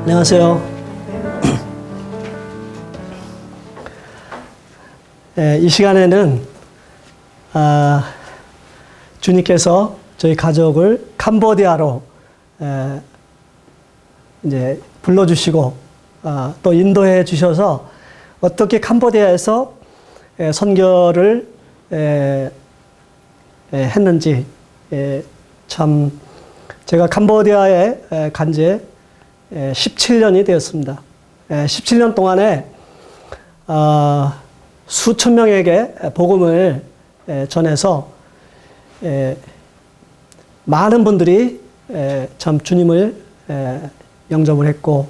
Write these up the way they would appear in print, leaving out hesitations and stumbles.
안녕하세요. 이 시간에는 주님께서 저희 가족을 캄보디아로 이제 불러주시고 또 인도해 주셔서 어떻게 캄보디아에서 선교를 했는지, 참 제가 캄보디아에 간 지 17년이 되었습니다. 17년 동안에 수천 명에게 복음을 전해서 많은 분들이 참 주님을 영접을 했고,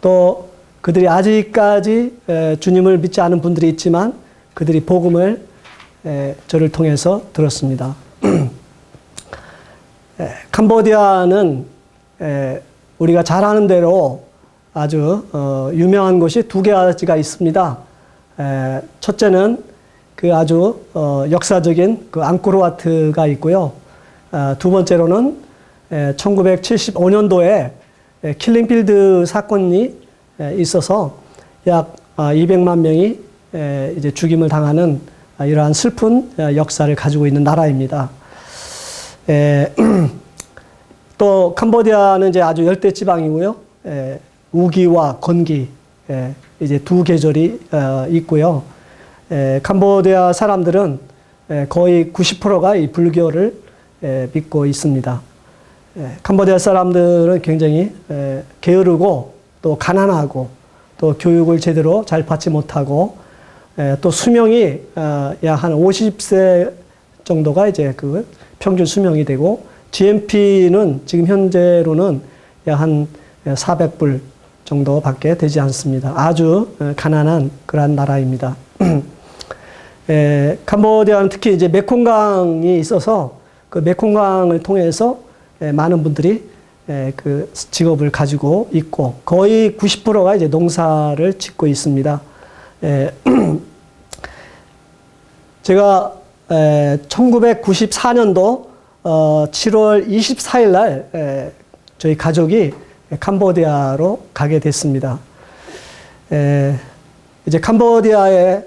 또 그들이 아직까지 주님을 믿지 않은 분들이 있지만 그들이 복음을 저를 통해서 들었습니다. 캄보디아는 우리가 잘 아는 대로 아주 유명한 곳이 두 가지가 있습니다. 첫째는 그 아주 역사적인 그 앙코르와트가 있고요. 두 번째로는 1975년도에 킬링필드 사건이 있어서 약 200만 명이 이제 죽임을 당하는 이러한 슬픈 역사를 가지고 있는 나라입니다. 또 캄보디아는 이제 아주 열대 지방이고요. 우기와 건기 이제 두 계절이 있고요. 캄보디아 사람들은 거의 90%가 이 불교를 믿고 있습니다. 캄보디아 사람들은 굉장히 게으르고 또 가난하고 또 교육을 제대로 잘 받지 못하고 또 수명이 약 한 50세 정도가 이제 그 평균 수명이 되고, GNP는 지금 현재로는 약 한 400불 정도밖에 되지 않습니다. 아주 가난한 그러한 나라입니다. 캄보디아는 특히 이제 메콩강이 있어서 그 메콩강을 통해서 많은 분들이 그 직업을 가지고 있고, 거의 90%가 이제 농사를 짓고 있습니다. 제가 1994년도 7월 24일 날 저희 가족이 캄보디아로 가게 됐습니다. 이제 캄보디아에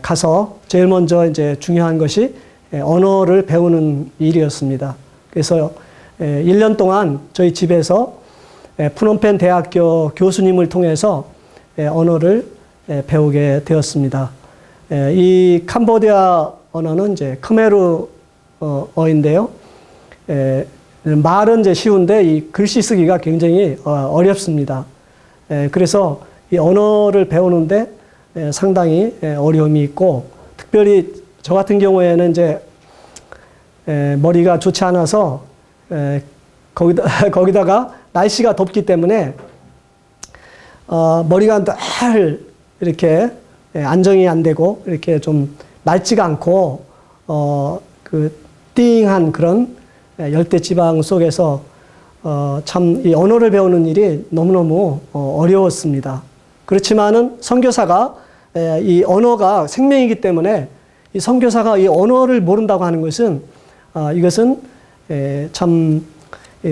가서 제일 먼저 이제 중요한 것이 언어를 배우는 일이었습니다. 그래서 1년 동안 저희 집에서 푸놈펜 대학교 교수님을 통해서 언어를 배우게 되었습니다. 이 캄보디아 언어는 이제 크메르어인데요. 말은 이제 쉬운데 이 글씨 쓰기가 굉장히 어렵습니다. 그래서 이 언어를 배우는데 상당히 어려움이 있고, 특별히 저 같은 경우에는 이제 머리가 좋지 않아서 거기다가 날씨가 덥기 때문에 머리가 늘 이렇게 안정이 안 되고 이렇게 좀 맑지가 않고 그 띵한 그런 열대지방 속에서 참 이 언어를 배우는 일이 너무너무 어려웠습니다. 그렇지만은 선교사가 이 언어가 생명이기 때문에 이 선교사가 이 언어를 모른다고 하는 것은 이것은 참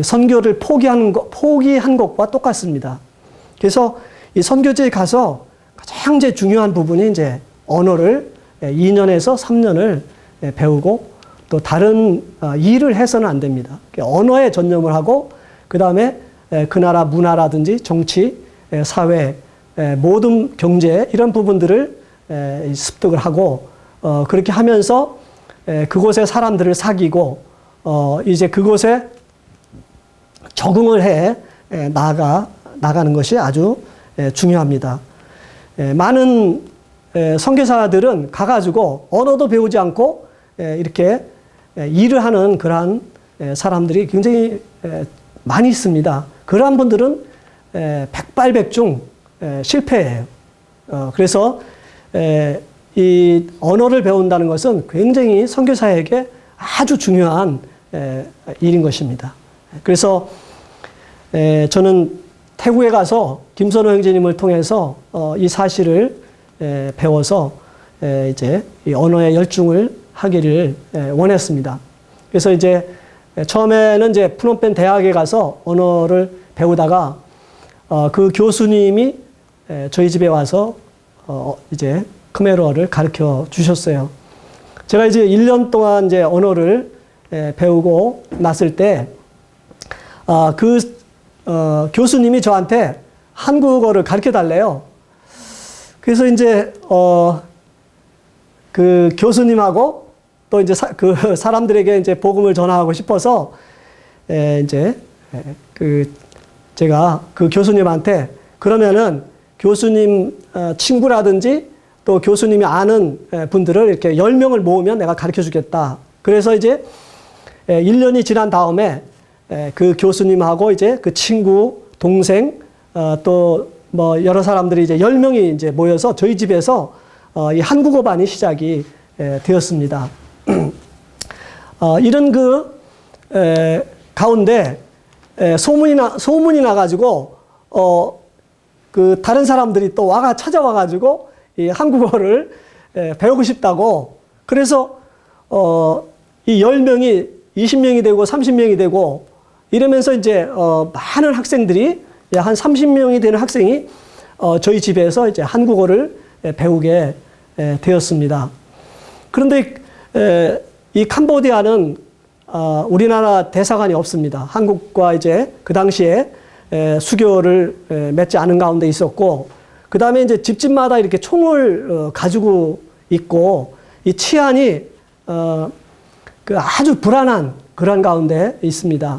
선교를 포기한 것과 똑같습니다. 그래서 이 선교지에 가서 가장 이제 중요한 부분이 이제 언어를 2년에서 3년을 배우고, 또 다른 일을 해서는 안 됩니다. 언어에 전념을 하고, 그 다음에 그 나라 문화라든지 정치, 사회, 모든 경제 이런 부분들을 습득을 하고, 그렇게 하면서 그곳의 사람들을 사귀고 이제 그곳에 적응을 해 나가는 것이 아주 중요합니다. 많은 선교사들은 가가지고 언어도 배우지 않고 이렇게 일을 하는 그러한 사람들이 굉장히 많이 있습니다. 그러한 분들은 백발백중 실패해요. 그래서 이 언어를 배운다는 것은 굉장히 선교사에게 아주 중요한 일인 것입니다. 그래서 저는 태국에 가서 김선호 형제님을 통해서 이 사실을 배워서 이제 이 언어의 열중을 하기를 원했습니다. 그래서 이제 처음에는 이제 푸놈펜 대학에 가서 언어를 배우다가 그 교수님이 저희 집에 와서 이제 크메르어를 가르쳐 주셨어요. 제가 이제 1년 동안 이제 언어를 배우고 났을 때, 교수님이 저한테 한국어를 가르쳐 달래요. 그래서 이제, 그 교수님하고 또 이제 그 사람들에게 이제 복음을 전하고 싶어서, 제가 그 교수님한테 그러면은 교수님 친구라든지 또 교수님이 아는 분들을 이렇게 10명을 모으면 내가 가르쳐 주겠다. 그래서 이제 1년이 지난 다음에 그 교수님하고 이제 그 친구, 동생, 또 뭐 여러 사람들이 이제 10명이 이제 모여서 저희 집에서 이 한국어반이 시작이 되었습니다. 이런 가운데 소문이 나가지고 그 다른 사람들이 또 찾아와가지고 이 한국어를 배우고 싶다고. 그래서 이 10명이 20명이 되고 30명이 되고 이러면서 이제 많은 학생들이 한 30명이 되는 학생이 저희 집에서 이제 한국어를 배우게 되었습니다. 그런데 이 캄보디아는 우리나라 대사관이 없습니다. 한국과 이제 그 당시에 수교를 맺지 않은 가운데 있었고, 그 다음에 이제 집집마다 이렇게 총을 가지고 있고, 이 치안이 그 아주 불안한 그런 가운데 있습니다.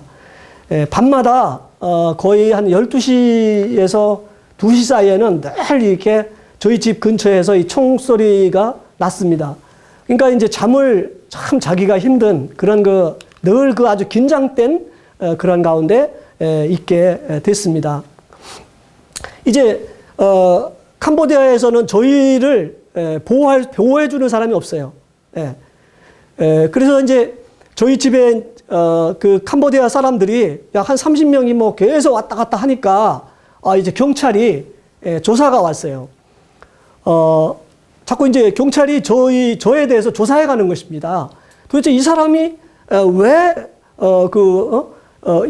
밤마다 거의 한 12시에서 2시 사이에는 늘 이렇게 저희 집 근처에서 이 총소리가 났습니다. 그러니까 이제 잠을 참 자기가 힘든 그런 늘 아주 긴장된 그런 가운데 있게 됐습니다. 이제 캄보디아에서는 저희를 보호해주는 사람이 없어요. 그래서 이제 저희 집에 그 캄보디아 사람들이 약 한 30명이 뭐 계속 왔다 갔다 하니까 이제 경찰이 조사가 왔어요. 자꾸 이제 경찰이 저에 대해서 조사해 가는 것입니다. 도대체 이 사람이 왜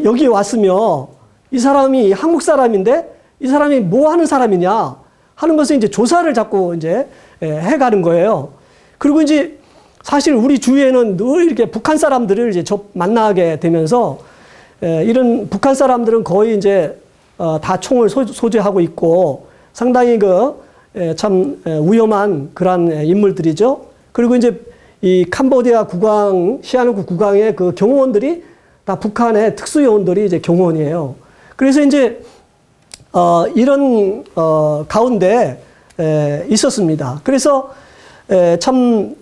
여기 왔으며 이 사람이 한국 사람인데 이 사람이 뭐 하는 사람이냐 하는 것을 이제 조사를 자꾸 이제 해 가는 거예요. 그리고 이제 사실 우리 주위에는 늘 이렇게 북한 사람들을 이제 만나게 되면서 이런 북한 사람들은 거의 이제 다 총을 소지하고 있고 상당히 참 위험한 그런 인물들이죠. 그리고 이제 이 캄보디아 시아누크 국왕의 그 경호원들이 다 북한의 특수요원들이 이제 경호원이에요. 그래서 이제 이런 가운데 있었습니다. 그래서 참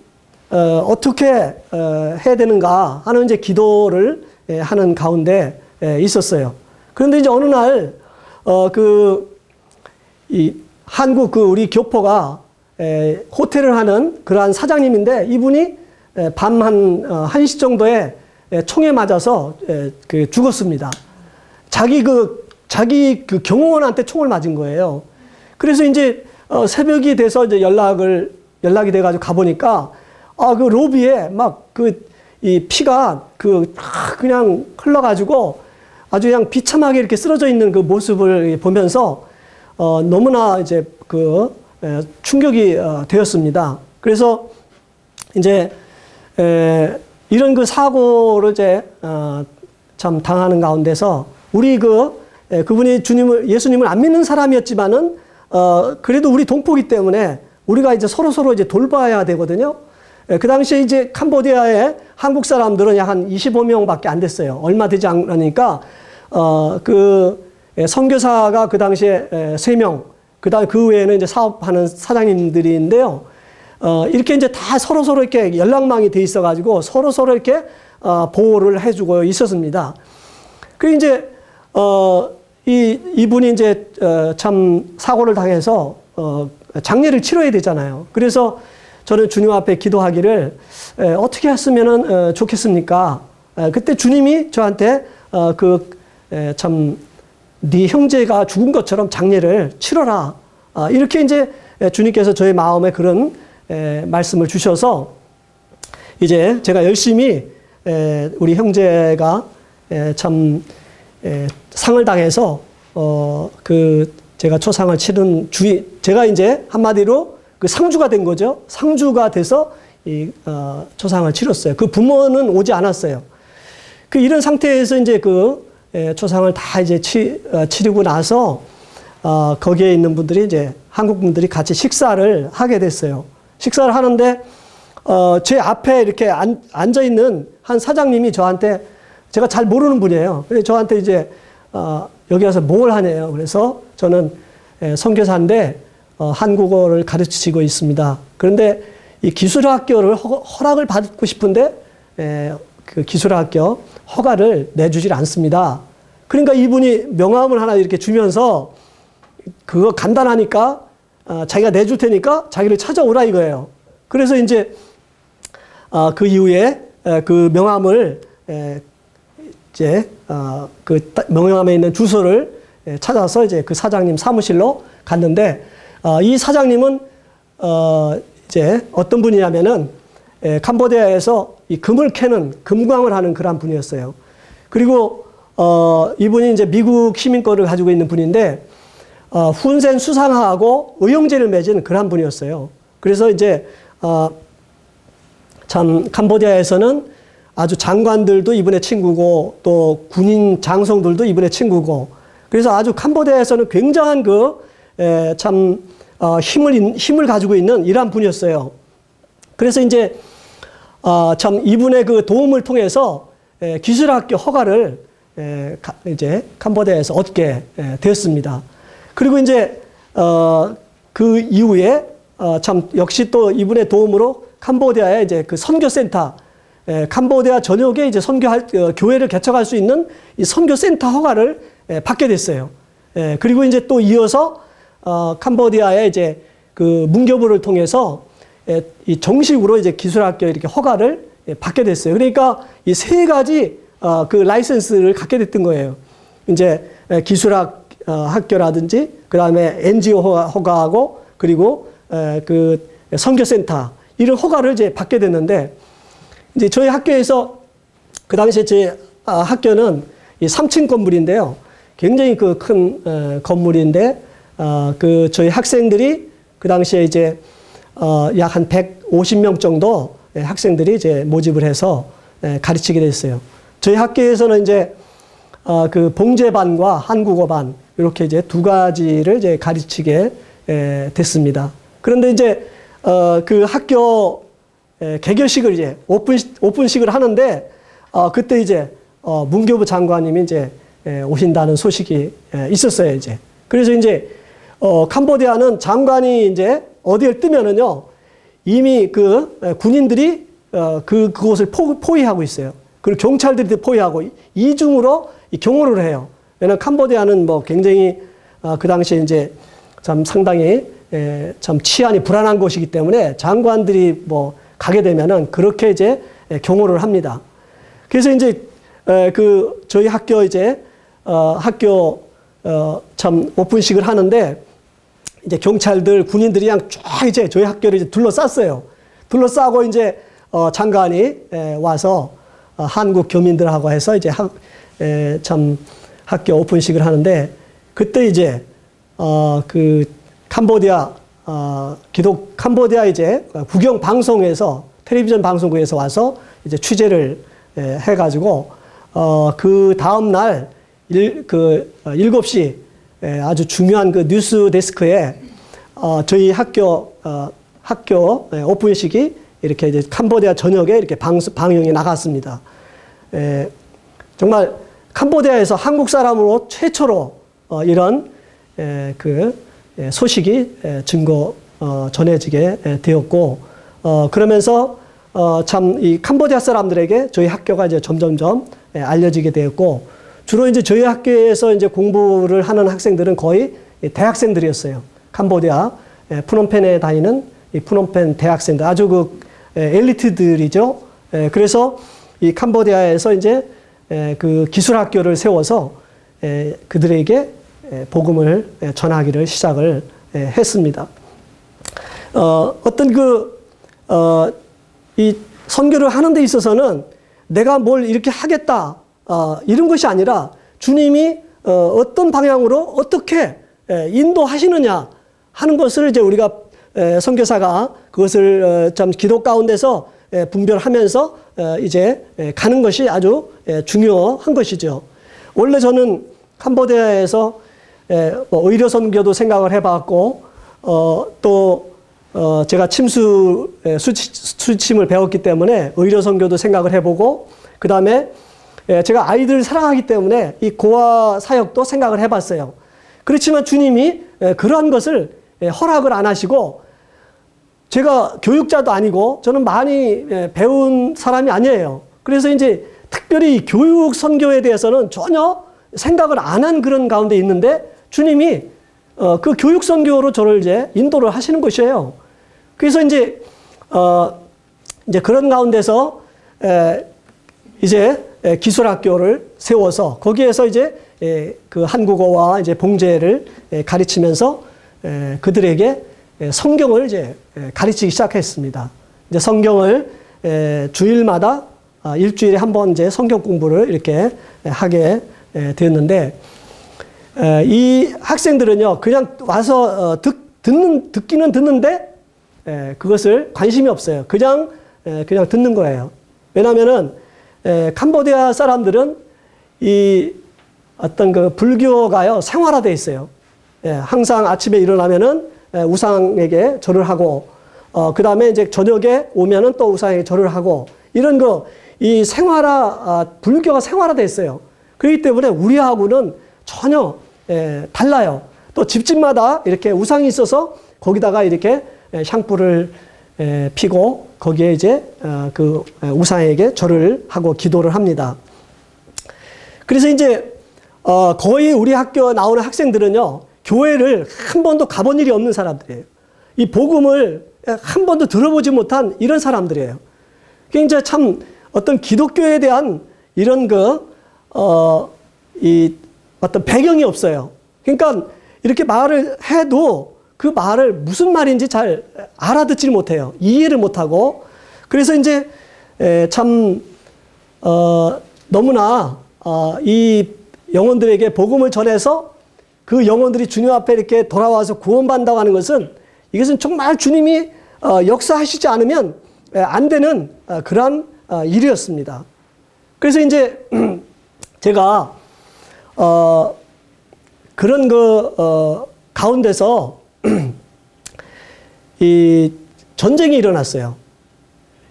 어떻게 해야 되는가 하는 이제 기도를 하는 가운데 있었어요. 그런데 이제 어느 날 이 한국 우리 교포가 호텔을 하는 그러한 사장님인데 이분이 밤 한 1시 정도에 총에 맞아서 죽었습니다. 자기 경호원한테 총을 맞은 거예요. 그래서 이제 새벽이 돼서 이제 연락이 돼가지고 가보니까 그 로비에 막 이 피가 그냥 흘러가지고 아주 그냥 비참하게 이렇게 쓰러져 있는 그 모습을 보면서 너무나 이제 충격이 되었습니다. 그래서 이제 이런 사고를 이제 참 당하는 가운데서 우리 그분이 예수님을 안 믿는 사람이었지만은 그래도 우리 동포이기 때문에 우리가 이제 서로 이제 돌봐야 되거든요. 그 당시에 이제 캄보디아에 한국 사람들은 약 한 25명밖에 안 됐어요. 얼마 되지 않으니까 선교사가 그 당시에 3명, 그다음 그 외에는 이제 사업하는 사장님들인데요. 이렇게 이제 다 서로 이렇게 연락망이 돼 있어가지고 서로 이렇게 보호를 해주고 있었습니다. 그 이제 이분이 이제 참 사고를 당해서 장례를 치러야 되잖아요. 그래서 저는 주님 앞에 기도하기를 어떻게 했으면 좋겠습니까? 그때 주님이 저한테 네 형제가 죽은 것처럼 장례를 치러라. 이렇게 이제 주님께서 저의 마음에 그런 말씀을 주셔서 이제 제가 열심히 우리 형제가 참 상을 당해서 제가 초상을 치른 제가 이제 한마디로 그 상주가 된 거죠. 상주가 돼서 초상을 치렀어요. 그 부모는 오지 않았어요. 이런 상태에서 이제 초상을 다 이제 치르고 나서, 거기에 있는 분들이 이제 한국 분들이 같이 식사를 하게 됐어요. 식사를 하는데, 제 앞에 이렇게 앉아 있는 한 사장님이 저한테, 제가 잘 모르는 분이에요. 그래서 저한테 이제, 여기 와서 뭘 하냐요. 그래서 저는 선교사인데, 한국어를 가르치고 있습니다. 그런데 이 기술학교를 허락을 받고 싶은데, 그 기술학교 허가를 내주질 않습니다. 그러니까 이분이 명함을 하나 이렇게 주면서 그거 간단하니까 자기가 내줄 테니까 자기를 찾아오라 이거예요. 그래서 이제 그 이후에 그 명함을 이제 그 명함에 있는 주소를 찾아서 이제 그 사장님 사무실로 갔는데, 이 사장님은 이제 어떤 분이냐면은 캄보디아에서 이 금을 캐는 금광을 하는 그런 분이었어요. 그리고 이분이 이제 미국 시민권을 가지고 있는 분인데, 훈센 수상하고 의용제를 맺은 그런 분이었어요. 그래서 이제 참 캄보디아에서는 아주 장관들도 이분의 친구고 또 군인 장성들도 이분의 친구고, 그래서 아주 캄보디아에서는 굉장한 힘을 가지고 있는 이러한 분이었어요. 그래서 이제 참 이분의 그 도움을 통해서 기술학교 허가를 이제 캄보디아에서 얻게 되었습니다. 그리고 이제 그 이후에 참 역시 또 이분의 도움으로 캄보디아에 이제 그 선교센터, 캄보디아 전역에 이제 교회를 개척할 수 있는 이 선교센터 허가를 받게 됐어요. 그리고 이제 또 이어서 캄보디아에 이제 그 문교부를 통해서 이 정식으로 이제 기술학교 이렇게 허가를 받게 됐어요. 그러니까 이 세 가지 그 라이센스를 갖게 됐던 거예요. 이제 학교라든지 그 다음에 NGO 허가하고 그리고 그 선교센터 이런 허가를 이제 받게 됐는데, 이제 저희 학교에서 그 당시에 제 학교는 이 3층 건물인데요. 굉장히 그 큰 건물인데, 그 저희 학생들이 그 당시에 이제 약 한 150명 정도 학생들이 이제 모집을 해서 가르치게 됐어요. 저희 학교에서는 이제 그 봉제반과 한국어반 이렇게 이제 두 가지를 이제 가르치게 됐습니다. 그런데 이제 그 학교 개교식을 이제 오픈식을 하는데, 그때 이제 문교부 장관님이 이제 오신다는 소식이 있었어요, 이제. 그래서 이제 캄보디아는 장관이 이제 어디를 뜨면은요, 이미 그 군인들이 그곳을 포위하고 있어요. 그리고 경찰들이 포위하고 이중으로 경호를 해요. 왜냐하면 캄보디아는 뭐 굉장히 그 당시에 이제 참 상당히 참 치안이 불안한 곳이기 때문에 장관들이 뭐 가게 되면은 그렇게 이제 경호를 합니다. 그래서 이제 그 저희 학교 이제 참 오픈식을 하는데, 이제 경찰들, 군인들이 그냥 쫙 이제 저희 학교를 이제 둘러쌌어요. 둘러싸고 이제 장관이 와서 한국 교민들하고 해서 이제 참 학교 오픈식을 하는데, 그때 이제 그 캄보디아 캄보디아 이제 국영 방송에서 텔레비전 방송국에서 와서 이제 취재를 해가지고 그 다음 날 7시 아주 중요한 그 뉴스 데스크에 저희 학교 오픈식이 이렇게 이제 캄보디아 전역에 이렇게 방영이 나갔습니다. 정말 캄보디아에서 한국 사람으로 최초로 이런 그 소식이 전해지게 되었고, 그러면서 참 이 캄보디아 사람들에게 저희 학교가 이제 점점점 알려지게 되었고, 주로 이제 저희 학교에서 이제 공부를 하는 학생들은 거의 대학생들이었어요. 캄보디아 푸놈펜에 다니는 이 푸놈펜 대학생들, 아주 그 엘리트들이죠. 그래서 이 캄보디아에서 이제 그 기술학교를 세워서 그들에게 복음을 전하기를 시작을 했습니다. 어떤 이 선교를 하는 데 있어서는 내가 뭘 이렇게 하겠다, 이런 것이 아니라 주님이 어떤 방향으로 어떻게 인도하시느냐 하는 것을 이제 우리가 선교사가 그것을 참 기도 가운데서 분별하면서 이제 가는 것이 아주 중요한 것이죠. 원래 저는 캄보디아에서 뭐 의료 선교도 생각을 해봤고 또 제가 수침을 배웠기 때문에 의료 선교도 생각을 해보고 그 다음에 제가 아이들을 사랑하기 때문에 이 고아 사역도 생각을 해봤어요. 그렇지만 주님이 그러한 것을 허락을 안 하시고 제가 교육자도 아니고 저는 많이 배운 사람이 아니에요. 그래서 이제 특별히 교육 선교에 대해서는 전혀 생각을 안 한 그런 가운데 있는데 주님이 그 교육 선교로 저를 이제 인도를 하시는 것이에요. 그래서 이제 그런 가운데서 이제 기술학교를 세워서 거기에서 이제 그 한국어와 이제 봉제를 가르치면서 그들에게 성경을 이제 가르치기 시작했습니다. 이제 성경을 주일마다 일주일에 한 번 이제 성경 공부를 이렇게 하게 되었는데 이 학생들은요 그냥 와서 듣기는 듣는데 그것을 관심이 없어요. 그냥 듣는 거예요. 왜냐하면은 캄보디아 사람들은 이 어떤 그 불교가요 생활화되어 있어요. 항상 아침에 일어나면은 우상에게 절을 하고 그 다음에 이제 저녁에 오면은 또 우상에게 절을 하고 이런 이 불교가 생활화되어 있어요. 그렇기 때문에 우리하고는 전혀 달라요. 또 집집마다 이렇게 우상이 있어서 거기다가 이렇게 향불을 피고 거기에 이제 그 우상에게 절을 하고 기도를 합니다. 그래서 이제 거의 우리 학교 나오는 학생들은요 교회를 한 번도 가본 일이 없는 사람들이에요. 이 복음을 한 번도 들어보지 못한 이런 사람들이에요. 그러니까 참 어떤 기독교에 대한 이런 이 어떤 배경이 없어요. 그러니까 이렇게 말을 해도 그 말을 무슨 말인지 잘 알아듣지 못해요. 이해를 못하고. 그래서 이제 참 너무나 이 영혼들에게 복음을 전해서 그 영혼들이 주님 앞에 이렇게 돌아와서 구원받는다고 하는 것은 이것은 정말 주님이 역사하시지 않으면 안 되는 그러한 일이었습니다. 그래서 이제 제가 그런 가운데서 이 전쟁이 일어났어요.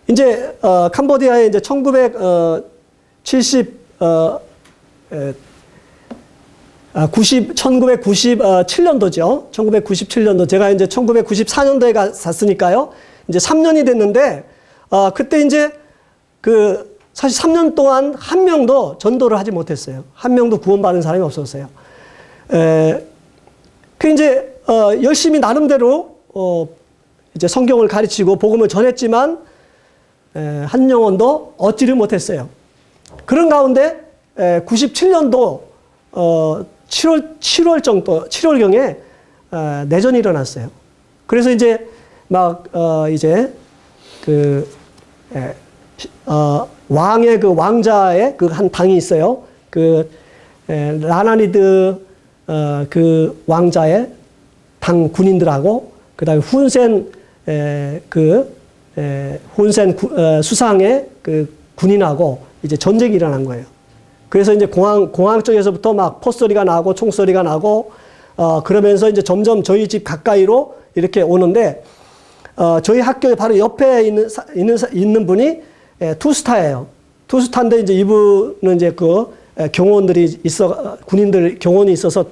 이제 캄보디아에 이제 1997년도죠. 1997년도. 제가 이제 1994년도에 갔으니까요. 이제 3년이 됐는데, 그때 이제 사실 3년 동안 한 명도 전도를 하지 못했어요. 한 명도 구원받은 사람이 없었어요. 이제, 열심히 나름대로, 이제 성경을 가르치고 복음을 전했지만, 한 영혼도 얻지를 못했어요. 그런 가운데, 97년도, 7월경에 내전이 일어났어요. 그래서 이제 왕의 그 왕자의 그 한 당이 있어요. 라나니드 그 왕자의 당 군인들하고 그다음에 훈센 수상의 그 군인하고 이제 전쟁이 일어난 거예요. 그래서 이제 공항 쪽에서부터 막 포소리가 나고 총소리가 나고 그러면서 이제 점점 저희 집 가까이로 이렇게 오는데 저희 학교 바로 옆에 있는 분이 투스타예요. 투스타인데 이제 이분은 이제 경호원들이 군인들 경호원이 있어서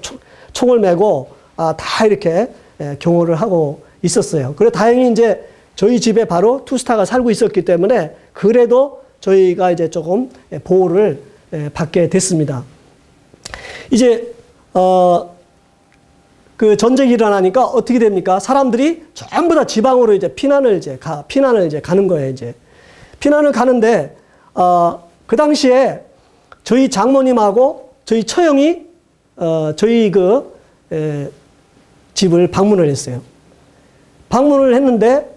총을 메고 다 이렇게 경호를 하고 있었어요. 그래 다행히 이제 저희 집에 바로 투스타가 살고 있었기 때문에 그래도 저희가 이제 조금 보호를 받게 됐습니다. 이제 그 전쟁이 일어나니까 어떻게 됩니까? 사람들이 전부 다 지방으로 이제 피난을 가는 거예요. 이제 피난을 가는데 그 당시에 저희 장모님하고 저희 처형이 저희 집을 방문을 했어요. 방문을 했는데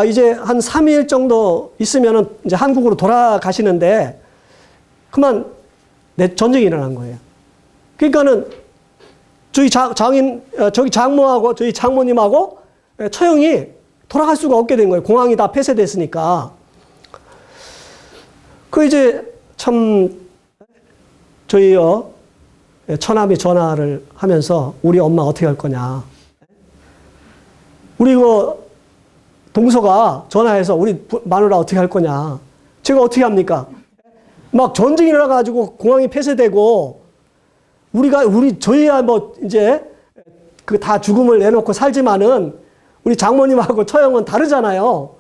이제 한 3일 정도 있으면은 이제 한국으로 돌아가시는데 그만 전쟁이 일어난 거예요. 그러니까는 저기 장모하고 저희 장모님하고 처형이 돌아갈 수가 없게 된 거예요. 공항이 다 폐쇄됐으니까. 그 이제 참 저희 처남이 전화를 하면서 우리 엄마 어떻게 할 거냐. 우리 동서가 전화해서 우리 마누라 어떻게 할 거냐. 제가 어떻게 합니까? 막 전쟁이 일어나가지고 공항이 폐쇄되고 저희야 뭐 이제 그 다 죽음을 내놓고 살지만은 우리 장모님하고 처형은 다르잖아요.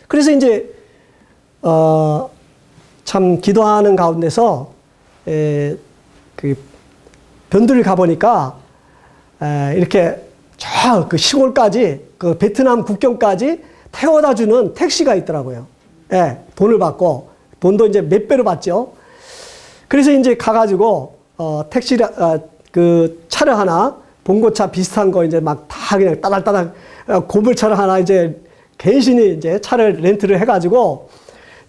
그래서 이제 참 기도하는 가운데서 그 변두리를 가보니까 이렇게 저 그 시골까지 그 베트남 국경까지 태워다 주는 택시가 있더라고요. 예, 돈을 받고 돈도 이제 몇 배로 받죠. 그래서 이제 가가지고 그 차를 하나 봉고차 비슷한 거 이제 막 다 그냥 따닥따닥 고물차를 하나 이제 간신히 이제 차를 렌트를 해가지고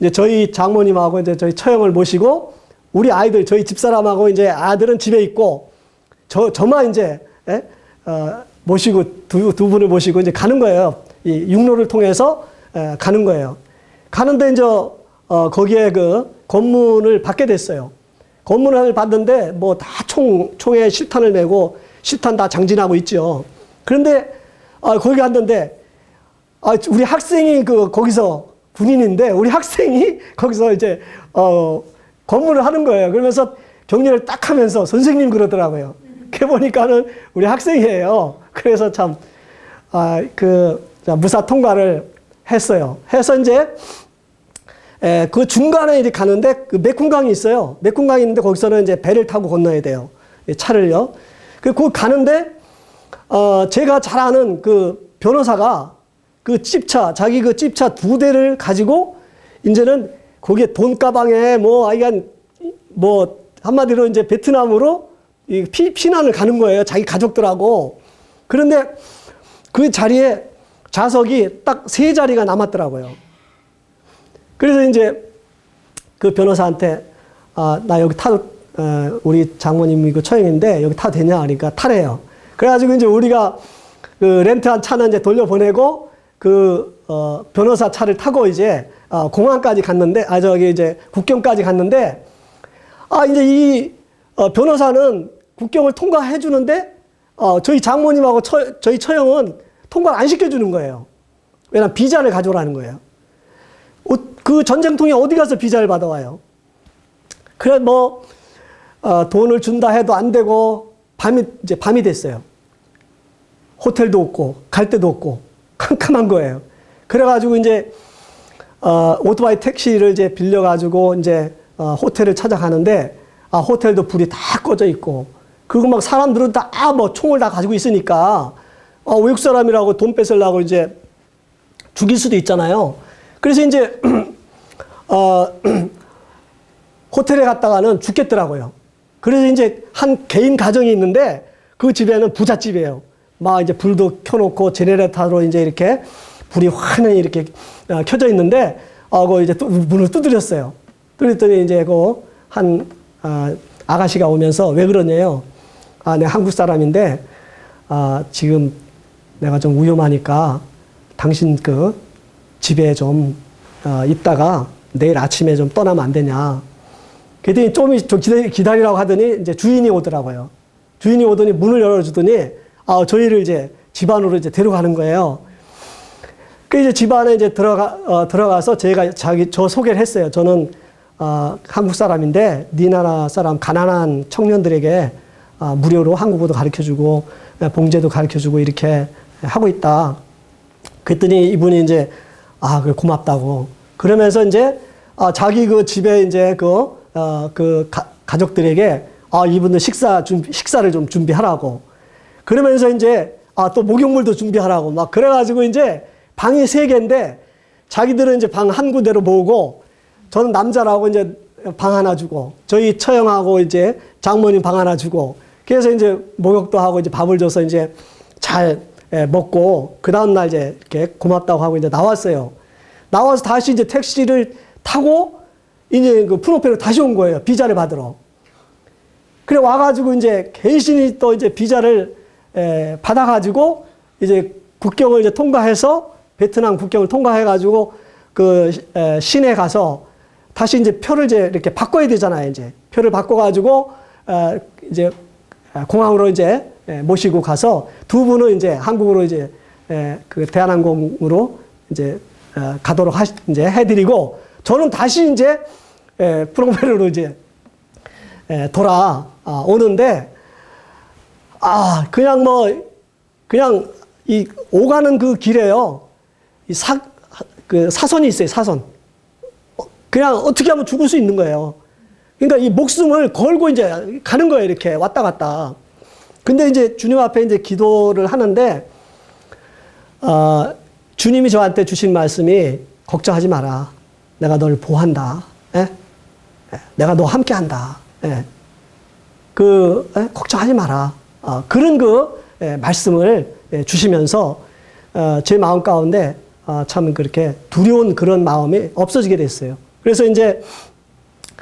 이제 저희 장모님하고 이제 저희 처형을 모시고 우리 아이들 저희 집사람하고 이제 아들은 집에 있고 저만 이제 모시고 두 분을 모시고 이제 가는 거예요. 이 육로를 통해서 가는 거예요. 가는데 이제 거기에 그 검문을 받게 됐어요. 검문을 받는데 뭐 다 총에 실탄을 메고 실탄 다 장진하고 있죠. 그런데 거기 갔는데 우리 학생이 거기서 군인인데 우리 학생이 거기서 이제 검문을 하는 거예요. 그러면서 격려를 딱 하면서 선생님 그러더라고요. 그래 보니까는 우리 학생이에요. 그래서 참 무사 통과를 했어요. 해서 이제 그 중간에 이제 가는데 그 메쿰강이 있어요. 메쿰강이 있는데 거기서는 이제 배를 타고 건너야 돼요. 차를요. 그 가는데 제가 잘 아는 그 변호사가 그 찝차 자기 그 찝차 2대를 가지고 이제는 거기에 돈가방에 뭐 한마디로 이제 베트남으로 피난을 가는 거예요. 자기 가족들하고. 그런데 그 자리에 좌석이 딱 3자리가 남았더라고요. 그래서 이제 그 변호사한테 나 여기 우리 장모님이 그 처형인데 여기 타도 되냐 하니까 타래요. 그래가지고 이제 우리가 그 렌트한 차는 이제 돌려보내고 변호사 차를 타고 이제 공항까지 갔는데 저기 이제 국경까지 갔는데 이제 이 변호사는 국경을 통과해 주는데 저희 장모님하고 저희 처형은 통과를 안 시켜주는 거예요. 왜냐면 비자를 가져오라는 거예요. 그 전쟁통에 어디 가서 비자를 받아와요. 그래 뭐 돈을 준다 해도 안 되고 밤이 됐어요. 호텔도 없고 갈 데도 없고 캄캄한 거예요. 그래가지고 이제 오토바이 택시를 이제 빌려가지고 이제 호텔을 찾아가는데 호텔도 불이 다 꺼져 있고 그리고 막 사람들은 다 뭐 총을 다 가지고 있으니까 외국 사람이라고 돈 뺏으려고 이제 죽일 수도 있잖아요. 그래서 이제 호텔에 갔다가는 죽겠더라고요. 그래서 이제 한 개인 가정이 있는데 그 집에는 부잣집이에요. 막 이제 불도 켜놓고 제네레이터로 이제 이렇게 불이 환히 이렇게 켜져 있는데 그 이제 문을 두드렸어요. 그랬더니 이제 한 아가씨가 오면서 왜 그러냐요. 내가 한국 사람인데 지금 내가 좀 위험하니까 당신 그 집에 좀 있다가 내일 아침에 좀 떠나면 안 되냐. 그랬더니 좀 기다리라고 하더니 이제 주인이 오더라고요. 주인이 오더니 문을 열어주더니 저희를 이제 집안으로 이제 데려가는 거예요. 그 이제 집안에 이제 들어가서 제가 저 소개를 했어요. 저는 한국 사람인데 네 나라 사람 가난한 청년들에게 무료로 한국어도 가르쳐주고 봉제도 가르쳐주고 이렇게 하고 있다. 그랬더니 이분이 이제 그래 고맙다고 그러면서 이제 자기 그 집에 이제 가족들에게 이분들 식사를 좀 준비하라고 그러면서 이제 또 목욕물도 준비하라고 막 그래가지고 이제 방이 3개인데 자기들은 이제 방 한 군데로 모으고 저는 남자라고 이제 방 하나 주고 저희 처형하고 이제 장모님 방 하나 주고 그래서 이제 목욕도 하고 이제 밥을 줘서 이제 잘 먹고 그 다음날 이제 이렇게 고맙다고 하고 이제 나왔어요. 나와서 다시 이제 택시를 타고 이제 그 프노펜으로 다시 온 거예요. 비자를 받으러. 그래 와가지고 이제 개신이 또 이제 비자를 받아가지고 이제 국경을 이제 통과해서 베트남 국경을 통과해가지고 그 시내 가서 다시 이제 표를 이제 이렇게 바꿔야 되잖아요. 이제 표를 바꿔가지고 이제 공항으로 이제 모시고 가서 두 분은 이제 한국으로 이제 그 대한항공으로 이제 가도록 이제 해드리고 저는 다시 이제 프놈펜으로 이제 돌아오는데 그냥 그냥 이 오가는 그 길에요. 그 사선이 있어요. 사선. 그냥 어떻게 하면 죽을 수 있는 거예요. 그러니까 이 목숨을 걸고 이제 가는 거예요. 이렇게 왔다 갔다. 근데 이제 주님 앞에 이제 기도를 하는데, 주님이 저한테 주신 말씀이 걱정하지 마라. 내가 널 보호한다. 내가 너 함께 한다. 걱정하지 마라. 그런 말씀을 주시면서, 제 마음 가운데, 참 그렇게 두려운 그런 마음이 없어지게 됐어요. 그래서 이제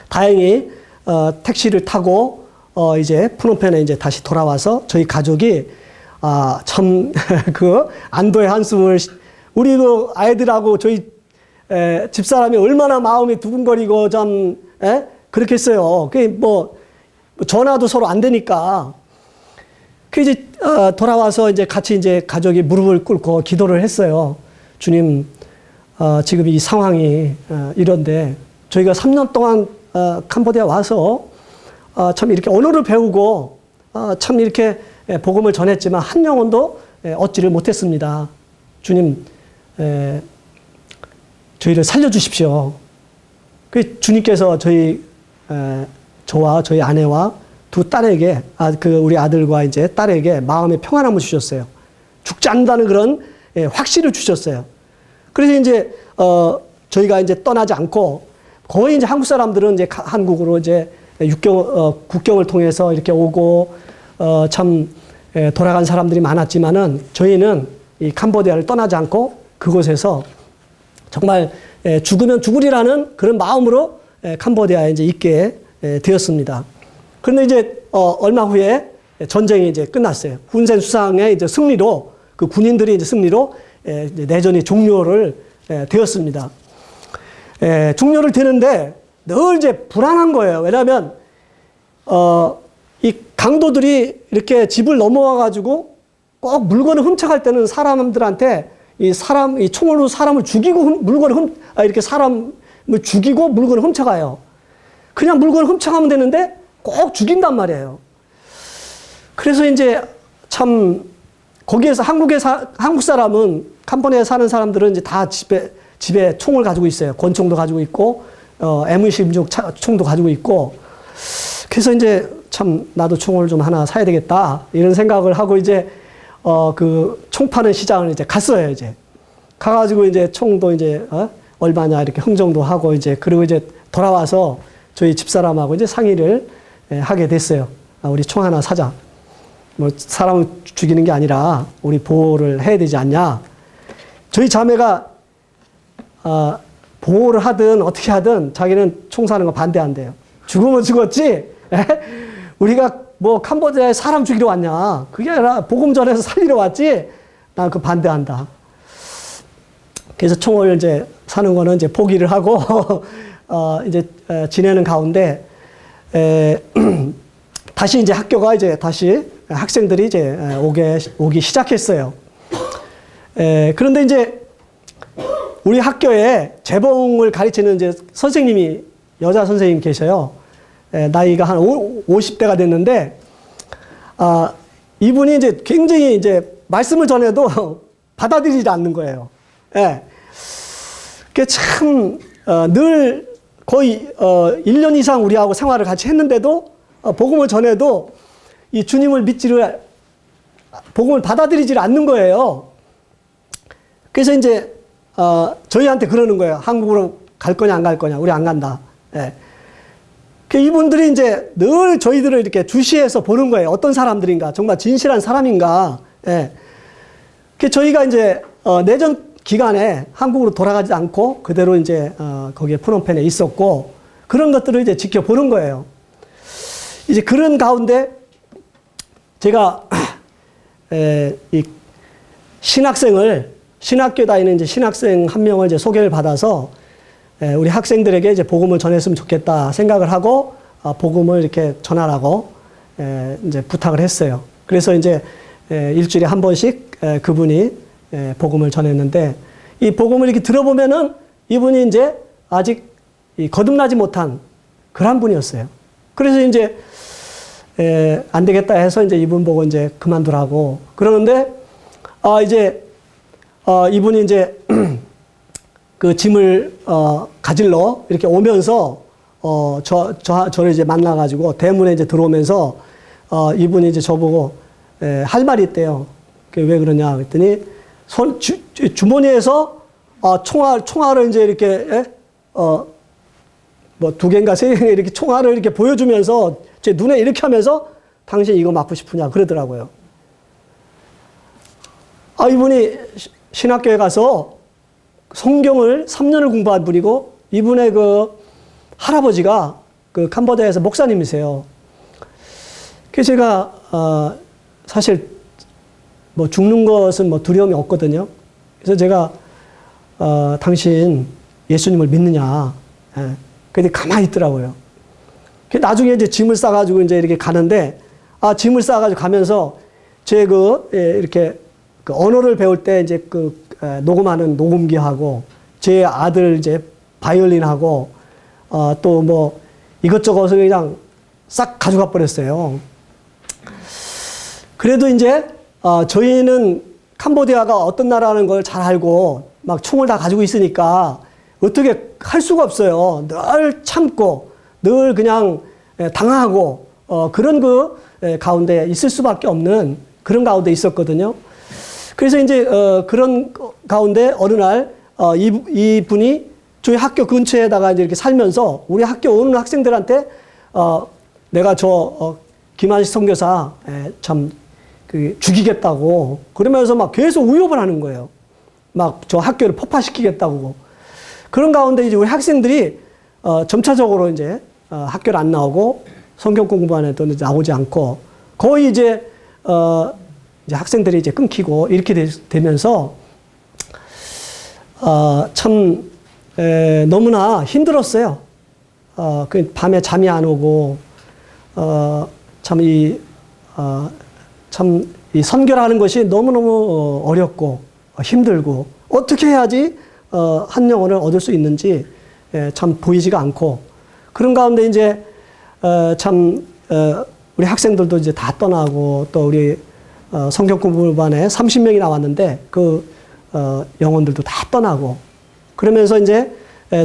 다행히 택시를 타고 이제 프놈펜에 이제 다시 돌아와서 저희 가족이 참 그 안도의 한숨을 우리 그 아이들하고 저희 집사람이 얼마나 마음이 두근거리고 좀 그렇게 했어요. 그 전화도 서로 안 되니까 그 이제 돌아와서 이제 같이 이제 가족이 무릎을 꿇고 기도를 했어요. 주님, 지금 이 상황이 이런데 저희가 3년 동안 캄보디아 와서 참 이렇게 언어를 배우고 참 이렇게 복음을 전했지만 한 영혼도 얻지를 못했습니다. 주님, 저희를 살려주십시오. 그 주님께서 저와 저희 아내와 두 딸에게, 우리 아들과 이제 딸에게 마음의 평안함을 주셨어요. 죽지 않는다는 그런 확신을 주셨어요. 그래서 이제, 저희가 이제 떠나지 않고 거의 이제 한국 사람들은 이제 한국으로 이제 국경을 통해서 이렇게 오고, 참, 돌아간 사람들이 많았지만은 저희는 이 캄보디아를 떠나지 않고 그곳에서 정말 죽으면 죽으리라는 그런 마음으로 캄보디아에 이제 있게 되었습니다. 그런데 이제, 얼마 후에 전쟁이 이제 끝났어요. 훈센 수상의 이제 승리로 그 군인들이 이제 승리로 내전이 종료를 되었습니다. 종료를 되는데 늘 이제 불안한 거예요. 왜냐하면 이 강도들이 이렇게 집을 넘어와가지고 꼭 물건을 훔쳐갈 때는 사람들한테 이 총으로 사람을 죽이고 이렇게 사람을 죽이고 물건을 훔쳐가요. 그냥 물건을 훔쳐가면 되는데 꼭 죽인단 말이에요. 그래서 이제 참 거기에서 한국 사람은 캄보디아에 사는 사람들은 이제 다 집에 총을 가지고 있어요. 권총도 가지고 있고, M16 총도 가지고 있고. 그래서 이제 참 나도 총을 좀 하나 사야 되겠다. 이런 생각을 하고 이제, 그 총 파는 시장을 이제 갔어요, 이제. 가가지고 이제 총도 이제, 얼마냐 이렇게 흥정도 하고 이제, 그리고 이제 돌아와서 저희 집사람하고 이제 상의를 하게 됐어요. 우리 총 하나 사자. 사람을 죽이는 게 아니라 우리 보호를 해야 되지 않냐. 저희 자매가 보호를 하든 어떻게 하든 자기는 총 사는 거 반대한대요. 죽으면 죽었지. 우리가 캄보디아에 사람 죽이러 왔냐. 그게 아니라 복음 전해서 살리러 왔지. 난 그 반대한다. 그래서 총을 이제 사는 거는 이제 포기를 하고 이제 지내는 가운데 다시 이제 학교가 이제 다시 학생들이 이제 오기 시작했어요. 그런데 이제 우리 학교에 재봉을 가르치는 이제 선생님이 여자 선생님 계셔요. 나이가 한 50대가 됐는데, 이분이 이제 굉장히 이제 말씀을 전해도 받아들이지 않는 거예요. 그 참, 늘 거의 1년 이상 우리하고 생활을 같이 했는데도 복음을 전해도 이 주님을 복음을 받아들이지 않는 거예요. 그래서 이제, 저희한테 그러는 거예요. 한국으로 갈 거냐, 안 갈 거냐. 우리 안 간다. 이분들이 이제 늘 저희들을 이렇게 주시해서 보는 거예요. 어떤 사람들인가. 정말 진실한 사람인가. 저희가 이제, 내전 기간에 한국으로 돌아가지 않고 그대로 이제, 거기에 프놈펜에 있었고 그런 것들을 이제 지켜보는 거예요. 이제 그런 가운데 제가 이 신학교에 다니는 이제 신학생 한 명을 이제 소개를 받아서 우리 학생들에게 이제 복음을 전했으면 좋겠다 생각을 하고 복음을 이렇게 전하라고 이제 부탁을 했어요. 그래서 이제 일주일에 한 번씩 그분이 복음을 전했는데 이 복음을 이렇게 들어보면은 이분이 이제 아직 거듭나지 못한 그런 분이었어요. 그래서 이제 안 되겠다 해서 이제 이분 보고 이제 그만두라고 그러는데 이제 이분이 이제 그 짐을 가질러 이렇게 오면서 저를 이제 만나가지고 대문에 이제 들어오면서 이분이 이제 저보고 할 말이 있대요. 왜 그러냐 그랬더니 주머니에서 총알을 이제 이렇게 뭐 2개인가 3개 이렇게 총알을 이렇게 보여주면서 제 눈에 이렇게 하면서 당신 이거 맞고 싶으냐 그러더라고요. 이분이 신학교에 가서 성경을 3년을 공부한 분이고 이분의 그 할아버지가 그 캄보디아에서 목사님이세요. 그래서 제가 사실 뭐 죽는 것은 뭐 두려움이 없거든요. 그래서 제가 당신 예수님을 믿느냐? 근데 가만히 있더라고요. 나중에 이제 짐을 싸가지고 이제 이렇게 가는데 짐을 싸가지고 가면서 제 이렇게 그 언어를 배울 때 이제 녹음하는 녹음기하고 제 아들 이제 바이올린하고 또 뭐 이것저것을 그냥 싹 가져가 버렸어요. 그래도 이제 저희는 캄보디아가 어떤 나라라는 걸 잘 알고 막 총을 다 가지고 있으니까 어떻게 할 수가 없어요. 늘 참고 늘 그냥 당하고 그런 가운데 있을 수밖에 없는 그런 가운데 있었거든요. 그래서 이제 그런 가운데 어느 날 이분이 저희 학교 근처에다가 이제 이렇게 살면서 우리 학교 오는 학생들한테 내가 김한식 선교사 참 죽이겠다고 그러면서 막 계속 위협을 하는 거예요. 막 저 학교를 폭파시키겠다고. 그런 가운데 이제 우리 학생들이 점차적으로 이제 학교를 안 나오고 성경 공부하는 애도 나오지 않고 거의 이제 학생들이 이제 끊기고 이렇게 되면서 참 너무나 힘들었어요. 그 밤에 잠이 안 오고 참 이 선교라는 것이 너무너무 어렵고 힘들고 어떻게 해야지 한 영혼을 얻을 수 있는지 참 보이지가 않고 그런 가운데 이제 우리 학생들도 이제 다 떠나고 또 우리 성경 공부반에 30명이 나왔는데 그 영혼들도 다 떠나고 그러면서 이제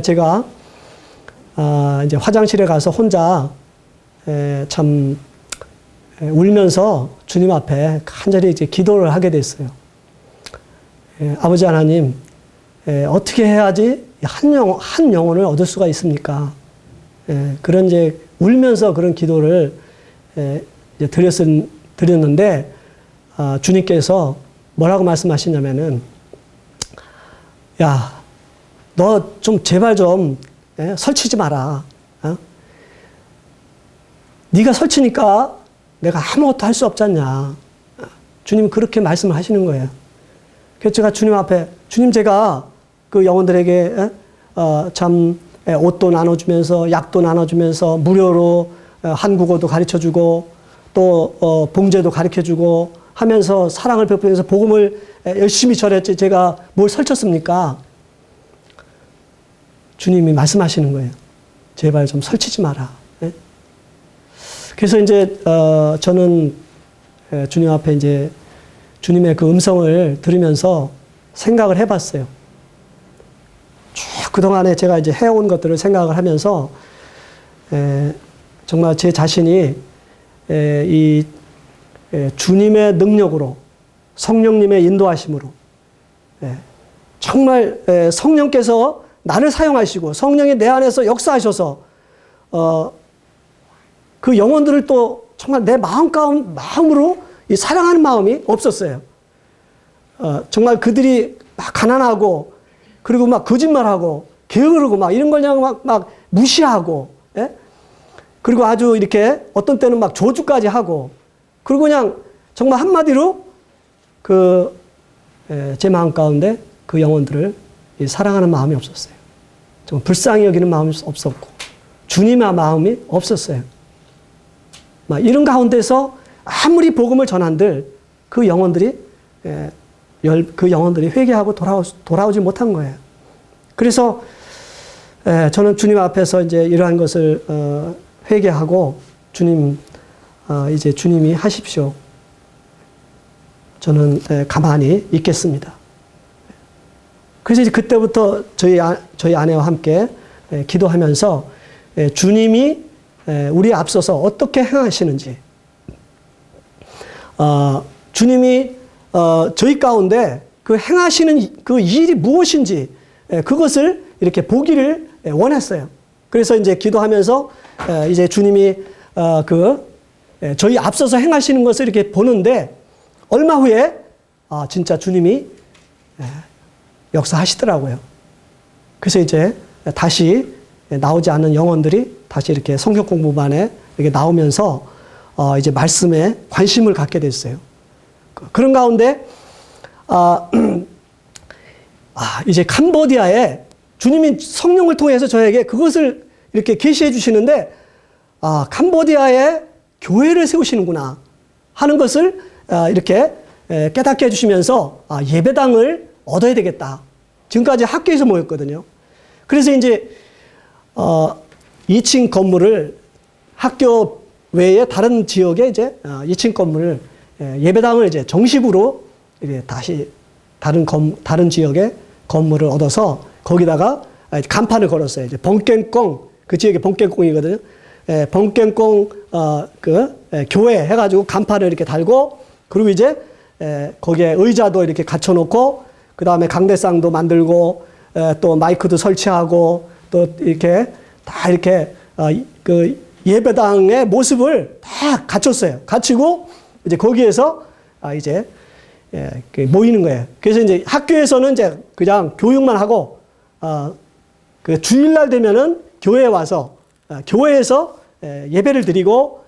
제가 이제 화장실에 가서 혼자 참 울면서 주님 앞에 간절히 이제 기도를 하게 됐어요. 아버지 하나님, 어떻게 해야지 한 영혼을 얻을 수가 있습니까? 그런 이제 울면서 그런 기도를 이제 드렸는데 주님께서 뭐라고 말씀하시냐면은 야, 너 좀 제발 좀 설치지 마라. 네가 설치니까 내가 아무것도 할 수 없지 않냐. 주님 그렇게 말씀을 하시는 거예요. 그래서 제가 주님 앞에 주님 제가 그 영혼들에게 참 옷도 나눠주면서 약도 나눠주면서 무료로 한국어도 가르쳐주고 또 봉제도 가르쳐주고 하면서 사랑을 베푸면서 복음을 열심히 전했지 제가 뭘 설쳤습니까? 주님이 말씀하시는 거예요. 제발 좀 설치지 마라. 그래서 이제 저는 주님 앞에 이제 주님의 그 음성을 들으면서 생각을 해봤어요. 쭉 그동안에 제가 이제 해온 것들을 생각을 하면서 정말 제 자신이 이 주님의 능력으로 성령님의 인도하심으로 정말 성령께서 나를 사용하시고 성령이 내 안에서 역사하셔서 그 영혼들을 또 정말 내 마음으로 이 사랑하는 마음이 없었어요. 정말 그들이 막 가난하고 그리고 막 거짓말하고 게으르고 막 이런 걸 그냥 막 무시하고 그리고 아주 이렇게 어떤 때는 막 조주까지 하고, 그리고 그냥 정말 한마디로 제 마음 가운데 그 영혼들을 사랑하는 마음이 없었어요. 좀 불쌍히 여기는 마음이 없었고, 주님의 마음이 없었어요. 막 이런 가운데서 아무리 복음을 전한들 그 영혼들이 회개하고 돌아오지 못한 거예요. 그래서 저는 주님 앞에서 이제 이러한 것을 회개하고 주님 이제 주님이 하십시오. 저는 가만히 있겠습니다. 그래서 이제 그때부터 저희 아내와 함께 기도하면서 주님이 우리 앞서서 어떻게 행하시는지, 주님이 저희 가운데 그 행하시는 그 일이 무엇인지 그것을 이렇게 보기를 원했어요. 그래서 이제 기도하면서 이제 주님이 저희 앞서서 행하시는 것을 이렇게 보는데, 얼마 후에 진짜 주님이 역사하시더라고요. 그래서 이제 다시 나오지 않는 영혼들이 다시 이렇게 성경 공부반에 이렇게 나오면서 이제 말씀에 관심을 갖게 됐어요. 그런 가운데 이제 캄보디아에 주님이 성령을 통해서 저에게 그것을 이렇게 계시해 주시는데, 캄보디아에 교회를 세우시는구나 하는 것을 이렇게 깨닫게 해주시면서 예배당을 얻어야 되겠다. 지금까지 학교에서 모였거든요. 그래서 이제 2층 건물을 학교 외에 다른 지역에 이제 2층 건물을 예배당을 이제 정식으로 이제 다시 다른 지역에 건물을 얻어서 거기다가 간판을 걸었어요. 이제 번깽꽁, 그 지역에 번깽꽁이거든요. 번깽꽁 교회 해가지고 간판을 이렇게 달고, 그리고 이제 거기에 의자도 이렇게 갖춰놓고, 그 다음에 강대상도 만들고, 또 마이크도 설치하고, 또 이렇게 다 이렇게 그 예배당의 모습을 다 갖췄어요. 갖추고 이제 거기에서 이제 모이는 거예요. 그래서 이제 학교에서는 이제 그냥 교육만 하고, 그 주일날 되면은 교회에 와서 교회에서 예배를 드리고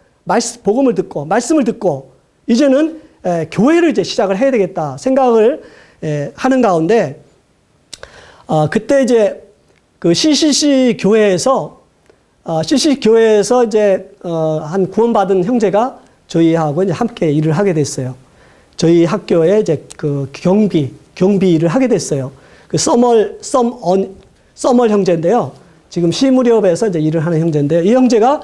복음을 듣고 말씀을 듣고, 이제는 교회를 이제 시작을 해야 되겠다 생각을 하는 가운데, 그때 이제 그 CCC 교회에서 이제 한 구원받은 형제가 저희하고 이제 함께 일을 하게 됐어요. 저희 학교에 이제 그 경비 일을 하게 됐어요. 그 서멀 형제인데요. 지금 시무렵에서 이제 일을 하는 형제인데요. 이 형제가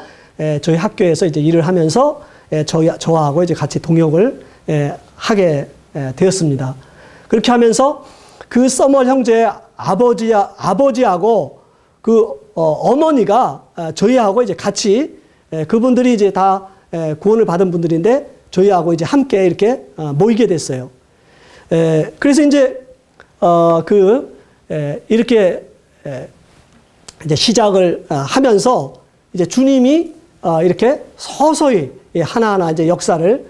저희 학교에서 이제 일을 하면서 저하고 이제 같이 동역을 하게 되었습니다. 그렇게 하면서 그 서멀 형제의 아버지하고 그 어머니가 저희하고 이제 같이, 그분들이 이제 다 구원을 받은 분들인데 저희하고 이제 함께 이렇게 모이게 됐어요. 그래서 이제 이렇게 이제 시작을 하면서 이제 주님이 이렇게 서서히 하나하나 이제 역사를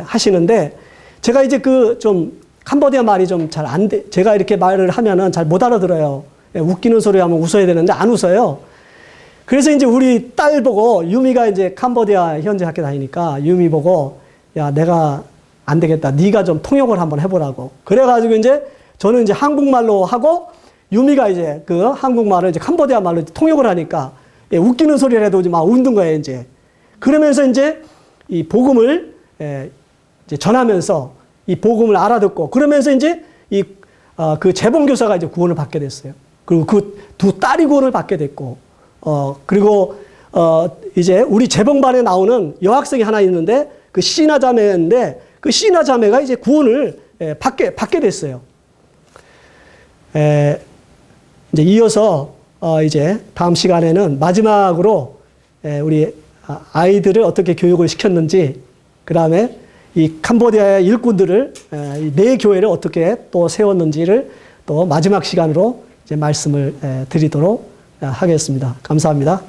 하시는데, 제가 이제 좀 캄보디아 말이 좀 잘 안 돼. 제가 이렇게 말을 하면은 잘 못 알아들어요. 웃기는 소리 하면 웃어야 되는데 안 웃어요. 그래서 이제 우리 딸 보고, 유미가 이제 캄보디아 현지 학교 다니니까 유미 보고, 야, 내가 안 되겠다. 네가 좀 통역을 한번 해보라고. 그래가지고 이제 저는 이제 한국말로 하고, 유미가 이제 그 한국말을 이제 캄보디아 말로 통역을 하니까 웃기는 소리를 해도 막 웃는 거예요, 이제. 그러면서 이제 이 복음을 이제 전하면서 이 복음을 알아듣고, 그러면서 이제 그 재봉교사가 이제 구원을 받게 됐어요. 그리고 그 두 딸이 구원을 받게 됐고, 그리고 이제 우리 재봉반에 나오는 여학생이 하나 있는데, 그 씨나 자매인데, 그 씨나 자매가 이제 구원을 받게 됐어요. 이제 이어서 이제 다음 시간에는 마지막으로 우리 아이들을 어떻게 교육을 시켰는지, 그 다음에 이 캄보디아의 일꾼들을 내 교회를 어떻게 또 세웠는지를 또 마지막 시간으로 이제 말씀을 드리도록 하겠습니다. 감사합니다.